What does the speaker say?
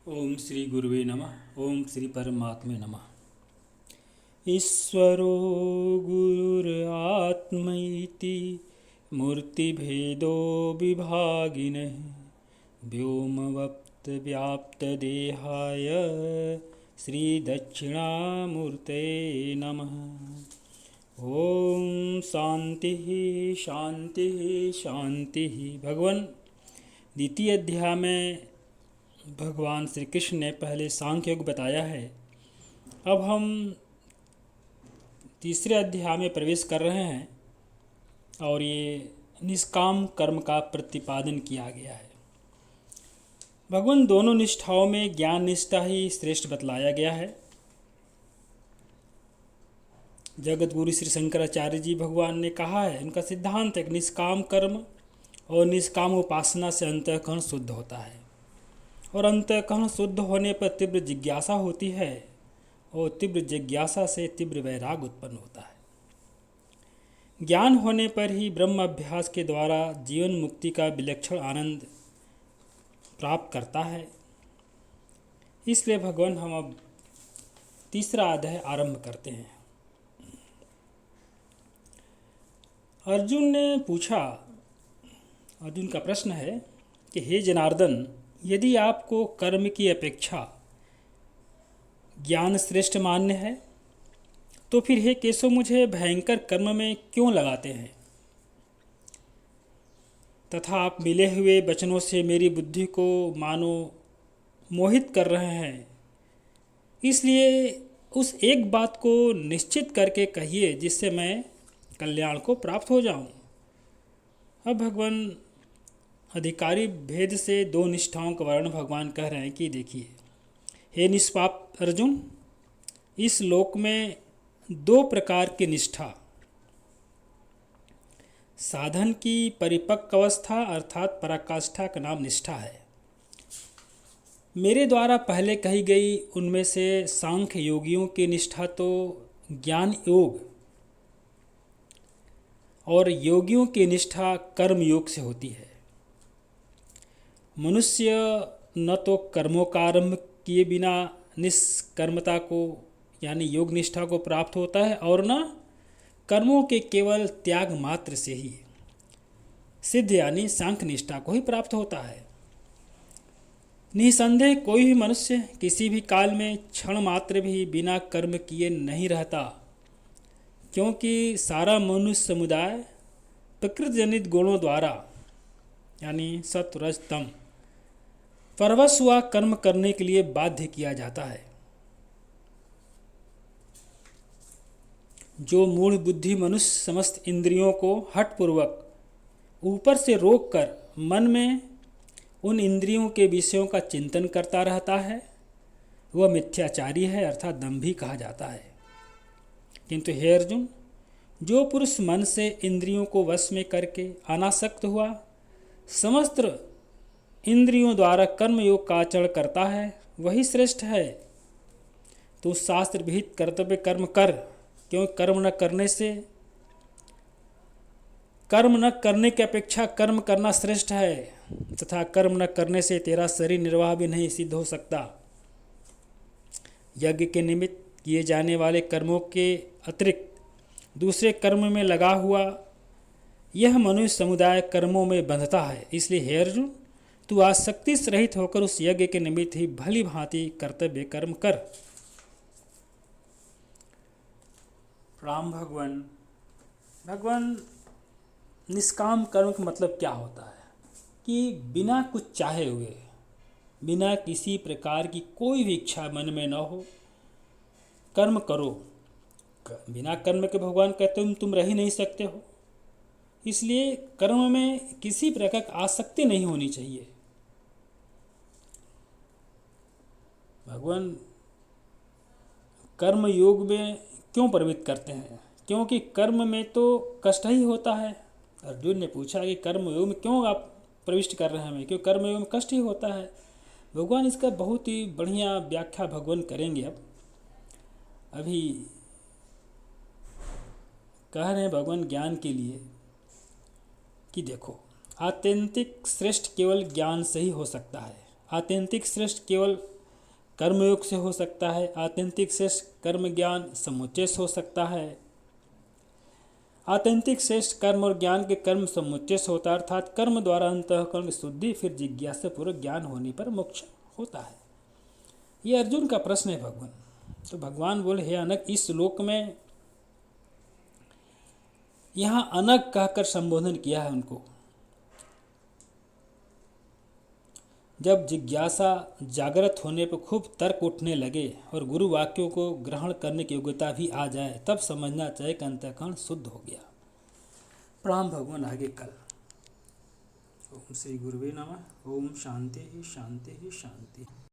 ओम श्री गुरुवे नमः। ओम श्री परमात्मे नमः। ईश्वरो गुरुरात्मैति मूर्तिभेदो विभागिनः व्योमवप्तव्याप्तदेहाय श्रीदक्षिणामूर्तये नमः। ओम शांति शांति शांति। भगवान द्वितीय अध्याय में भगवान श्री कृष्ण ने पहले सांख्य योग बताया है। अब हम तीसरे अध्याय में प्रवेश कर रहे हैं और ये निष्काम कर्म का प्रतिपादन किया गया है। भगवान दोनों निष्ठाओं में ज्ञान निष्ठा ही श्रेष्ठ बतलाया गया है। जगत गुरु श्री शंकराचार्य जी भगवान ने कहा है, उनका सिद्धांत है कि निष्काम कर्म और निष्काम उपासना से अंतःकरण शुद्ध होता है और अंतःकरण शुद्ध होने पर तीव्र जिज्ञासा होती है और तीव्र जिज्ञासा से तीव्र वैराग उत्पन्न होता है। ज्ञान होने पर ही ब्रह्म अभ्यास के द्वारा जीवन मुक्ति का विलक्षण आनंद प्राप्त करता है। इसलिए भगवान हम अब तीसरा अध्याय आरंभ करते हैं। अर्जुन ने पूछा, अर्जुन का प्रश्न है कि हे जनार्दन, यदि आपको कर्म की अपेक्षा ज्ञान श्रेष्ठ मान्य है तो फिर हे केशव मुझे भयंकर कर्म में क्यों लगाते हैं तथा आप मिले हुए वचनों से मेरी बुद्धि को मानो मोहित कर रहे हैं। इसलिए उस एक बात को निश्चित करके कहिए जिससे मैं कल्याण को प्राप्त हो जाऊं। अब भगवान अधिकारी भेद से दो निष्ठाओं का वर्णन भगवान कह रहे हैं कि देखिए, हे निष्पाप अर्जुन, इस लोक में दो प्रकार की निष्ठा, साधन की परिपक्व अवस्था अर्थात पराकाष्ठा का नाम निष्ठा है। मेरे द्वारा पहले कही गई उनमें से सांख्य योगियों की निष्ठा तो ज्ञान योग और योगियों की निष्ठा कर्म योग से होती है। मनुष्य न तो कर्मों का आरंभ किए बिना निष्कर्मता को यानी योग निष्ठा को प्राप्त होता है और न कर्मों के केवल त्याग मात्र से ही सिद्ध यानी सांख्य निष्ठा को ही प्राप्त होता है। निसंदेह कोई भी मनुष्य किसी भी काल में क्षण मात्र भी बिना कर्म किए नहीं रहता, क्योंकि सारा मनुष्य समुदाय प्रकृति जनित गुणों द्वारा यानी सत्व रज तम परवश हुआ कर्म करने के लिए बाध्य किया जाता है। जो मूढ़ बुद्धि मनुष्य समस्त इंद्रियों को हठपूर्वक ऊपर से रोककर मन में उन इंद्रियों के विषयों का चिंतन करता रहता है, वह मिथ्याचारी है अर्थात दंभी कहा जाता है। किंतु हे अर्जुन, जो पुरुष मन से इंद्रियों को वश में करके अनासक्त हुआ समस्त इंद्रियों द्वारा कर्म योग का आचरण करता है, वही श्रेष्ठ है। तो शास्त्र विहित कर्तव्य कर्म कर, क्योंकि कर्म न करने की अपेक्षा कर्म करना श्रेष्ठ है तथा कर्म न करने से तेरा शरीर निर्वाह भी नहीं सिद्ध हो सकता। यज्ञ के निमित्त किए जाने वाले कर्मों के अतिरिक्त दूसरे कर्म में लगा हुआ यह मनुष्य समुदाय कर्मों में बंधता है। इसलिए हे अर्जुन, तू आसक्ति से रहित होकर उस यज्ञ के निमित्त ही भली भांति कर्तव्य कर्म कर। राम भगवान निष्काम कर्म का मतलब क्या होता है कि बिना कुछ चाहे हुए, बिना किसी प्रकार की कोई भी इच्छा मन में न हो कर्म करो। बिना कर्म के भगवान कहते हो तुम रह ही नहीं सकते हो। इसलिए कर्म में किसी प्रकार की आसक्ति नहीं होनी चाहिए। भगवान कर्म योग में क्यों प्रवृत्त करते हैं? क्योंकि कर्म में तो कष्ट ही होता है। अर्जुन ने पूछा कि कर्म योग में क्यों आप प्रविष्ट कर रहे हैं हमें, क्यों कर्म योग में कष्ट ही होता है। भगवान इसका बहुत ही बढ़िया व्याख्या भगवान करेंगे। अभी कह रहे हैं भगवान ज्ञान के लिए कि देखो, आत्यंतिक श्रेष्ठ केवल ज्ञान से ही हो सकता है। आत्यंतिक श्रेष्ठ केवल कर्मयोग से हो सकता है। आत्यंतिक श्रेष्ठ कर्म ज्ञान समुच्चय से हो सकता है। आत्यंतिक श्रेष्ठ कर्म और ज्ञान के कर्म समुच्चय से होता है, अर्थात कर्म द्वारा अंतःकरण की शुद्धि फिर जिज्ञासा पूर्वक ज्ञान होने पर मोक्ष होता है। ये अर्जुन का प्रश्न है भगवान। तो भगवान बोले, हे अनक, इस श्लोक में यहाँ अनक कहकर संबोधन किया है उनको। जब जिज्ञासा जागृत होने पर खूब तर्क उठने लगे और गुरु वाक्यों को ग्रहण करने की योग्यता भी आ जाए, तब समझना चाहिए कि अंतःकरण शुद्ध हो गया। प्रणाम भगवान, आगे कल। ओम श्री गुरुवे नमः। ओम शांति ही शांति ही शांति।